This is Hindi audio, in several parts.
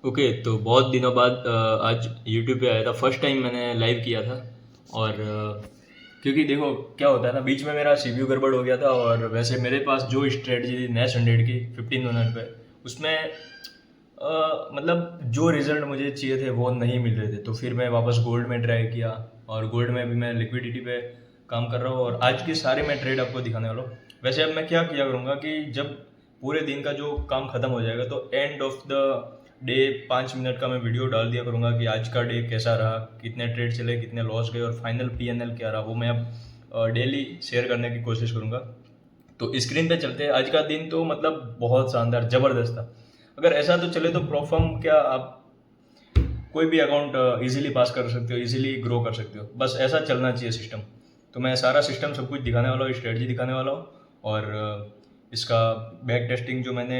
ओके, तो बहुत दिनों बाद आज यूट्यूब पे आया था। फर्स्ट टाइम मैंने लाइव किया था। और क्योंकि देखो क्या होता है ना, बीच में मेरा सीपीयू गड़बड़ हो गया था। और वैसे मेरे पास जो स्ट्रेटजी थी नेक्स्ट 100 की 15 मिनट पे, उसमें मतलब जो रिजल्ट मुझे चाहिए थे वो नहीं मिल रहे थे। तो फिर मैं वापस गोल्ड में ट्राई किया, और गोल्ड में भी मैं लिक्विडिटी पे काम कर रहा हूँ। और आज के सारे मैं ट्रेड आपको दिखाने वाला हूँ। वैसे अब मैं क्या किया करूँगा कि जब पूरे दिन का जो काम खत्म हो जाएगा तो end of the day 5 minute का मैं वीडियो डाल दिया करूँगा कि आज का डे कैसा रहा, कितने ट्रेड चले, कितने लॉस गए, और फाइनल पीएनएल क्या रहा, वो मैं अब डेली शेयर करने की कोशिश करूँगा। तो स्क्रीन पे चलते हैं। आज का दिन तो मतलब बहुत शानदार ज़बरदस्त था। अगर ऐसा तो चले तो प्रोफॉर्म क्या, आप कोई भी अकाउंट इजीली पास कर सकते हो, इजीली ग्रो कर सकते हो। बस ऐसा चलना चाहिए सिस्टम। तो मैं सारा सिस्टम सब कुछ दिखाने वाला हूँ, स्ट्रेटजी दिखाने वाला हूँ। और इसका बैक टेस्टिंग जो मैंने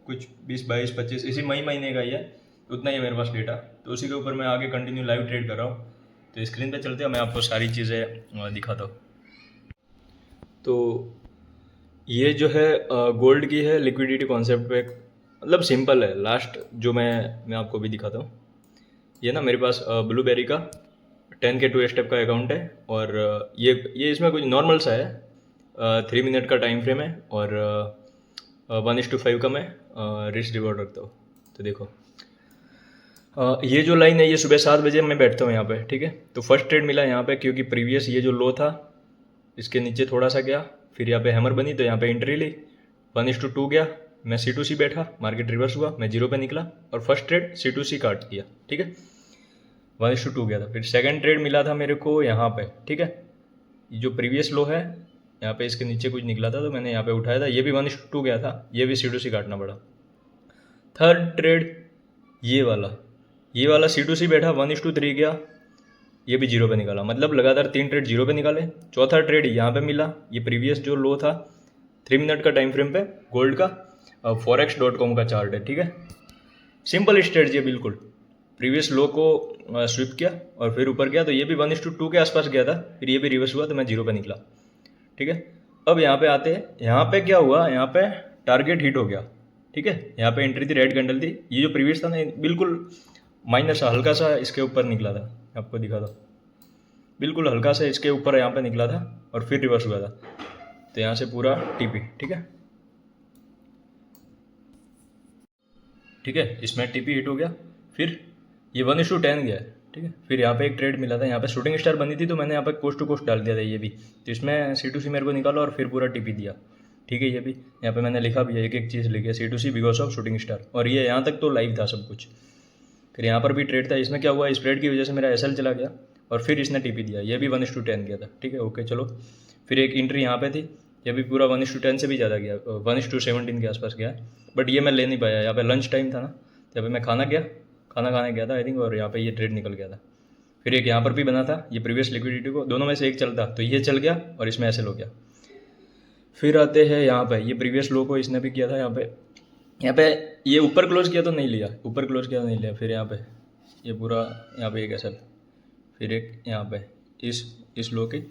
कुछ 20 22 25 इसी महीने का ही है, उतना ही है मेरे पास डेटा। तो उसी के ऊपर मैं आगे कंटिन्यू लाइव ट्रेड कर रहा हूँ। तो स्क्रीन पे चलते हैं, मैं आपको सारी चीज़ें दिखाता हूँ। तो ये जो है गोल्ड की है लिक्विडिटी कॉन्सेप्ट पे, मतलब सिंपल है। लास्ट जो मैं आपको भी दिखाता हूँ। ये ना मेरे पास ब्लूबेरी का 10K 2 स्टेप का अकाउंट है। और ये इसमें कुछ नॉर्मल सा है। 3 मिनट का टाइम फ्रेम है। और 1:5 का मैं रिस्क रिवॉर्ड रखता हूँ। तो देखो, ये जो लाइन है ये सुबह 7 बजे मैं बैठता हूँ यहाँ पे, ठीक है। तो फर्स्ट ट्रेड मिला यहाँ पे, क्योंकि प्रीवियस ये जो लो था इसके नीचे थोड़ा सा गया, फिर यहाँ पे हैमर बनी तो यहाँ पे एंट्री ली। 1:2 गया, मैं C2C बैठा, मार्केट रिवर्स हुआ, मैं जीरो पे निकला और फर्स्ट ट्रेड C2C काट दिया, ठीक है। 1:2 गया था। फिर सेकंड ट्रेड मिला था मेरे को यहाँ पे, ठीक है। ये जो प्रीवियस लो है यहाँ पे इसके नीचे कुछ निकला था तो मैंने यहाँ पे उठाया था, ये भी 1:2 गया था, ये भी C2C काटना पड़ा। थर्ड ट्रेड ये वाला C2C बैठा, 1:3 गया, ये भी जीरो पे निकाला। मतलब लगातार 3 ट्रेड जीरो पे निकाले। चौथा ट्रेड यहाँ पे मिला, ये प्रीवियस जो लो था 3 मिनट का टाइम फ्रेम पे गोल्ड का, forex.com का चार्ट है, ठीक है। सिंपल स्ट्रेटजी है बिल्कुल। प्रीवियस लो को स्विप किया और फिर ऊपर गया, तो ये भी 1:2 के आसपास गया था, फिर ये भी रिवर्स हुआ तो मैं जीरो पे निकला, ठीक है। अब यहाँ पे आते हैं, यहाँ पे क्या हुआ, यहाँ पे टारगेट हिट हो गया, ठीक है। यहाँ पे एंट्री थी, रेड कैंडल थी। ये जो प्रीवियस था ना बिल्कुल माइनर सा हल्का सा इसके ऊपर निकला था, आपको दिखा दो, बिल्कुल हल्का सा इसके ऊपर यहाँ पे निकला था और फिर रिवर्स हुआ था। तो यहाँ से पूरा टीपी, ठीक है, ठीक है, इसमें टीपी हिट हो गया। फिर ये 1:10 गया, ठीक है। फिर यहाँ पे एक ट्रेड मिला था, यहाँ पे शूटिंग स्टार बनी थी तो मैंने यहाँ पे कोस्ट टू कोस्ट डाल दिया था ये भी। तो इसमें C2C मेरे को निकाला और फिर पूरा टीपी दिया, ठीक है। ये भी यहाँ पे मैंने लिखा भी है, एक एक चीज़ लिखी है, C2C because of shooting star. और ये यहाँ तक तो लाइव था सब कुछ। फिर यहाँ पर भी ट्रेड था, इसमें क्या हुआ, स्प्रेड की वजह से मेरा SL चला गया और फिर इसने टीपी दिया, ये भी 1:10 गया था, ठीक है, ओके चलो। फिर एक एंट्री यहाँ पे थी, ये भी पूरा 1:10 से भी ज़्यादा गया, 1:17 के आसपास गया। बट ये मैं ले नहीं पाया, यहाँ पे लंच टाइम था ना, तो यहाँ पे मैं खाना खाने गया था आई थिंक, और यहाँ पे ये ट्रेड निकल गया था। फिर एक यहाँ पर भी बना था, ये प्रीवियस लिक्विडिटी को दोनों में से एक चलता तो ये चल गया और इसमें SL हो गया। फिर आते हैं यहाँ पे, ये प्रीवियस लो को इसने भी किया था, यहाँ पे ये ऊपर क्लोज किया तो नहीं लिया, ऊपर क्लोज किया तो नहीं लिया। फिर यहाँ पे ये पूरा, यहाँ पे एक SL, फिर एक यहाँ पे इस लो की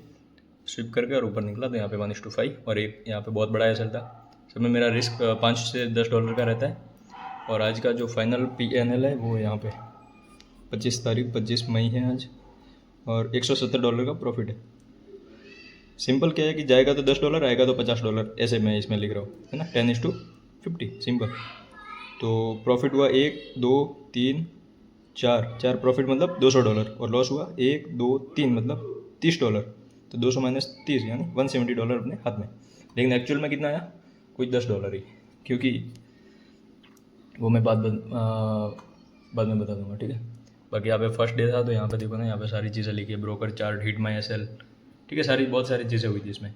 स्विप करके और ऊपर निकला तो यहाँ पे 1:5, और एक यहाँ पे बहुत बड़ा SL था। सब में मेरा रिस्क $5 से $10 का रहता है। और आज का जो फाइनल PNL है वो यहाँ पे 25 मई है आज, और $170 का प्रॉफिट है। सिंपल क्या है कि जाएगा तो $10, आएगा तो $50, ऐसे मैं इसमें लिख रहा हूँ, है ना, 10:50 सिंपल। तो प्रॉफिट हुआ 1 2 3 4 प्रॉफिट, मतलब $200, और लॉस हुआ 1 2 3 मतलब $30। तो 200 माइनस 30 यानी $170 अपने हाथ में। लेकिन एक्चुअल में कितना आया, कुछ $10 ही, क्योंकि वो मैं बाद में बता दूंगा, ठीक है। बाकी यहाँ पे फर्स्ट डे था तो यहाँ पे देखो ना, यहाँ पे सारी चीज़ें लिखी है, ब्रोकर चार्ट, हिट माई SL, ठीक है, बहुत सारी चीज़ें हुई थी इसमें।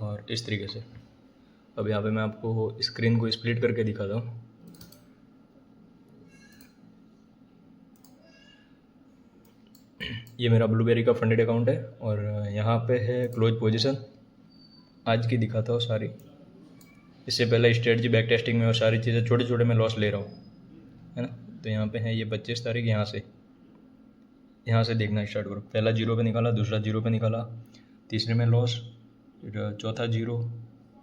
और इस तरीके से अब यहाँ पे मैं आपको स्क्रीन को स्प्लिट करके दिखाता हूँ। ये मेरा ब्लूबेरी का फंडेड अकाउंट है, और यहाँ पे है क्लोज पोजीशन, आज की दिखाता हूँ सारी। इससे पहले स्ट्रेटजी बैक टेस्टिंग में और सारी चीज़ें छोटे छोटे मैं लॉस ले रहा हूँ, है ना। तो यहाँ पे है ये 25 तारीख, यहाँ से देखना स्टार्ट करो। पहला जीरो पे निकाला, दूसरा जीरो पे निकाला, तीसरे में लॉस, फिर चौथा जीरो,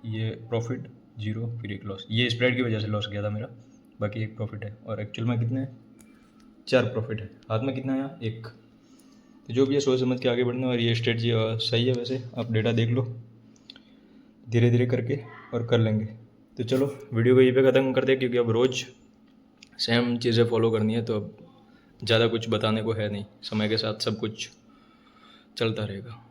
ये प्रॉफिट जीरो, फिर एक लॉस। ये स्प्रेड की वजह से लॉस गया था मेरा, बाकी 1 प्रॉफिट है। और एक्चुअल में कितने हैं? 4 प्रॉफिट है। हाथ में कितना आया? 1। तो जो भी है सोच समझ के आगे बढ़ना। और ये स्ट्रेटजी सही है वैसे, आप डेटा देख लो धीरे धीरे करके और कर लेंगे। तो चलो वीडियो को यहीं पे ख़त्म करते हैं, क्योंकि अब रोज़ सेम चीज़ें फॉलो करनी है, तो अब ज़्यादा कुछ बताने को है नहीं, समय के साथ सब कुछ चलता रहेगा।